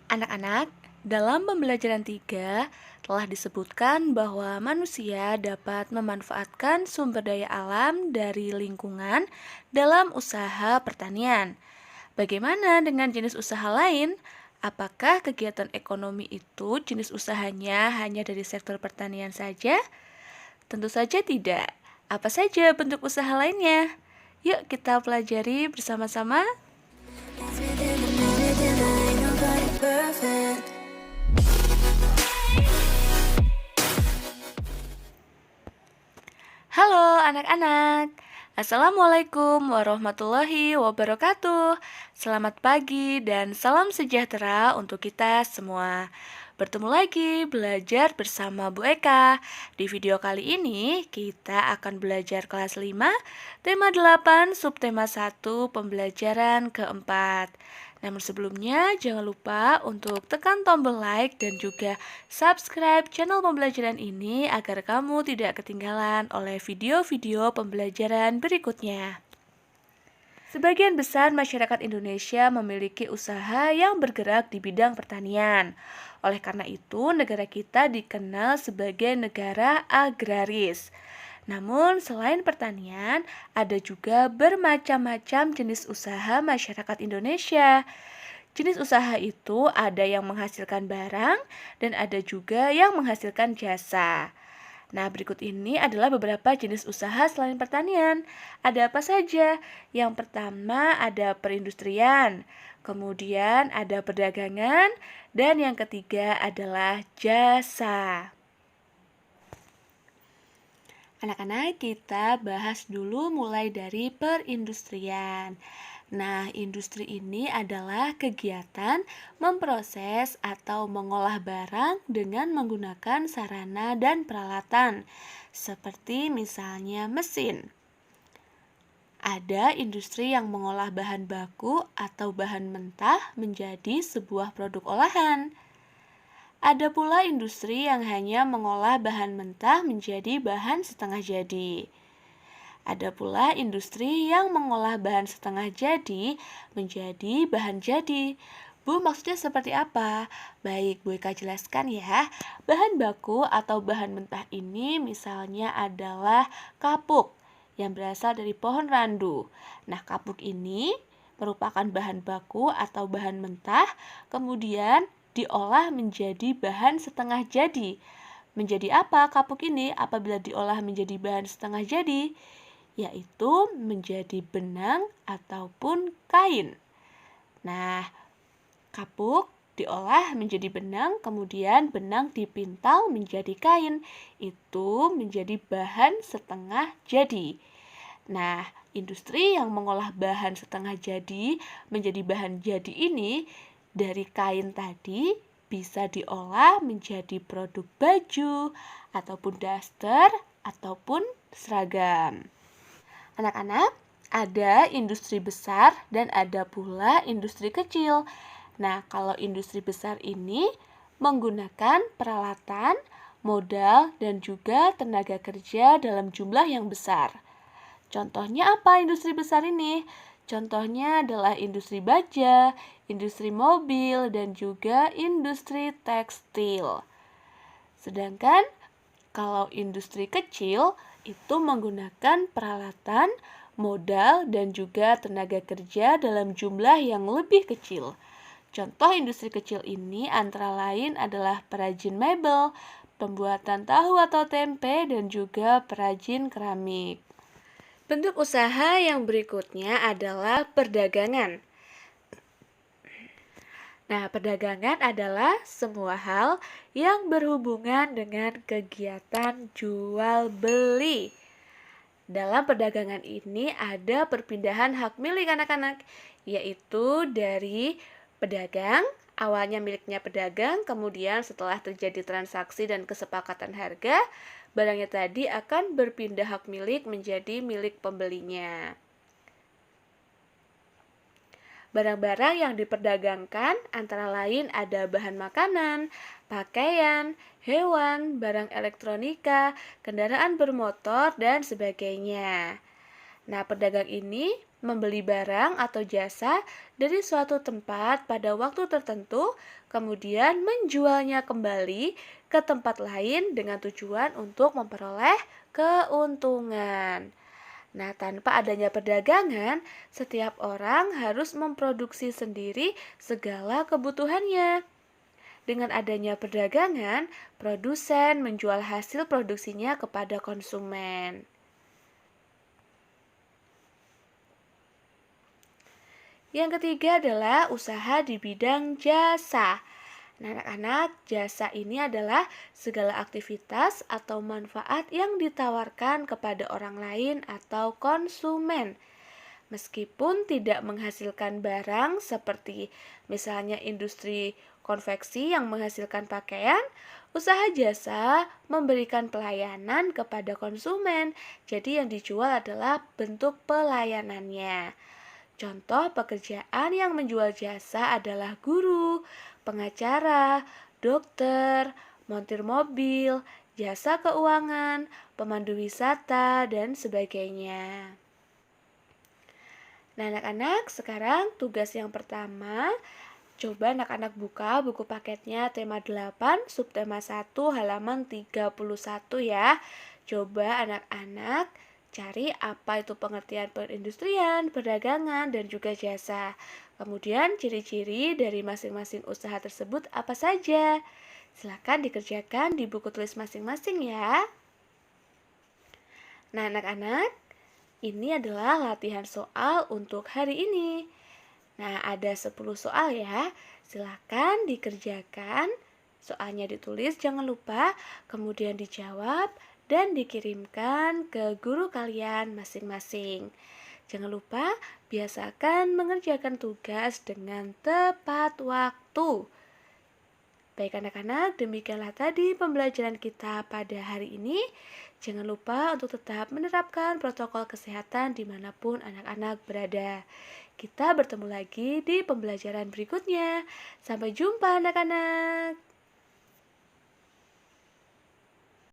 Anak-anak, dalam pembelajaran 3 telah disebutkan bahwa manusia dapat memanfaatkan sumber daya alam dari lingkungan dalam usaha pertanian. Bagaimana dengan jenis usaha lain? Apakah kegiatan ekonomi itu jenis usahanya hanya dari sektor pertanian saja? Tentu saja tidak. Apa saja bentuk usaha lainnya? Yuk kita pelajari bersama-sama. Halo anak-anak, Assalamualaikum warahmatullahi wabarakatuh. Selamat pagi dan salam sejahtera untuk kita semua. Bertemu lagi belajar bersama Bu Eka. Di video kali ini kita akan belajar kelas 5, tema 8, subtema 1, pembelajaran keempat. Namun sebelumnya jangan lupa untuk tekan tombol like dan juga subscribe channel pembelajaran ini agar kamu tidak ketinggalan oleh video-video pembelajaran berikutnya. Sebagian besar masyarakat Indonesia memiliki usaha yang bergerak di bidang pertanian. Oleh karena itu, negara kita dikenal sebagai negara agraris. Namun, selain pertanian, ada juga bermacam-macam jenis usaha masyarakat Indonesia. Jenis usaha itu ada yang menghasilkan barang dan ada juga yang menghasilkan jasa. Nah, berikut ini adalah beberapa jenis usaha selain pertanian. Ada apa saja? Yang pertama ada perindustrian, kemudian ada perdagangan, dan yang ketiga adalah jasa. Anak-anak, kita bahas dulu mulai dari perindustrian. Nah, industri ini adalah kegiatan memproses atau mengolah barang dengan menggunakan sarana dan peralatan, seperti misalnya mesin. Ada industri yang mengolah bahan baku atau bahan mentah menjadi sebuah produk olahan. Ada pula industri yang hanya mengolah bahan mentah menjadi bahan setengah jadi. Ada pula industri yang mengolah bahan setengah jadi menjadi bahan jadi. Bu, maksudnya seperti apa? Baik, Bu Eka jelaskan ya. Bahan baku atau bahan mentah ini misalnya adalah kapuk yang berasal dari pohon randu. Nah, kapuk ini merupakan bahan baku atau bahan mentah, kemudian diolah menjadi bahan setengah jadi. Menjadi apa kapuk ini apabila diolah menjadi bahan setengah jadi? Yaitu menjadi benang ataupun kain. Nah, kapuk diolah menjadi benang, kemudian benang dipintal menjadi kain. Itu menjadi bahan setengah jadi. Nah, industri yang mengolah bahan setengah jadi menjadi bahan jadi ini dari kain tadi bisa diolah menjadi produk baju, ataupun daster, ataupun seragam. Anak-anak, ada industri besar dan ada pula industri kecil. Nah, kalau industri besar ini menggunakan peralatan, modal, dan juga tenaga kerja dalam jumlah yang besar. Contohnya apa industri besar ini? Contohnya adalah industri baja, industri mobil, dan juga industri tekstil. Sedangkan kalau industri kecil itu menggunakan peralatan, modal, dan juga tenaga kerja dalam jumlah yang lebih kecil. Contoh industri kecil ini antara lain adalah perajin mebel, pembuatan tahu atau tempe, dan juga perajin keramik. Bentuk usaha yang berikutnya adalah perdagangan. Nah, perdagangan adalah semua hal yang berhubungan dengan kegiatan jual beli. Dalam perdagangan ini ada perpindahan hak milik anak-anak, yaitu dari pedagang, awalnya miliknya pedagang, kemudian setelah terjadi transaksi dan kesepakatan harga, barangnya tadi akan berpindah hak milik menjadi milik pembelinya. Barang-barang yang diperdagangkan antara lain ada bahan makanan, pakaian, hewan, barang elektronika, kendaraan bermotor, dan sebagainya. Nah, pedagang ini membeli barang atau jasa dari suatu tempat pada waktu tertentu, kemudian menjualnya kembali ke tempat lain dengan tujuan untuk memperoleh keuntungan. Nah, tanpa adanya perdagangan, setiap orang harus memproduksi sendiri segala kebutuhannya. Dengan adanya perdagangan, produsen menjual hasil produksinya kepada konsumen. Yang ketiga adalah usaha di bidang jasa. Nah, anak-anak, jasa ini adalah segala aktivitas atau manfaat yang ditawarkan kepada orang lain atau konsumen. Meskipun tidak menghasilkan barang seperti misalnya industri konveksi yang menghasilkan pakaian, usaha jasa memberikan pelayanan kepada konsumen. Jadi yang dijual adalah bentuk pelayanannya. Contoh pekerjaan yang menjual jasa adalah guru, pengacara, dokter, montir mobil, jasa keuangan, pemandu wisata, dan sebagainya. Nah, anak-anak, sekarang tugas yang pertama, coba anak-anak buka buku paketnya tema 8, subtema 1, halaman 31 ya. Coba anak-anak cari apa itu pengertian perindustrian, perdagangan, dan juga jasa. Kemudian ciri-ciri dari masing-masing usaha tersebut apa saja. Silakan dikerjakan di buku tulis masing-masing ya. Nah, anak-anak, ini adalah latihan soal untuk hari ini. Nah, ada 10 soal ya. Silakan dikerjakan. Soalnya ditulis, jangan lupa, kemudian dijawab dan dikirimkan ke guru kalian masing-masing. Jangan lupa, biasakan mengerjakan tugas dengan tepat waktu. Baik anak-anak, demikianlah tadi pembelajaran kita pada hari ini. Jangan lupa untuk tetap menerapkan protokol kesehatan dimanapun anak-anak berada. Kita bertemu lagi di pembelajaran berikutnya. Sampai jumpa anak-anak.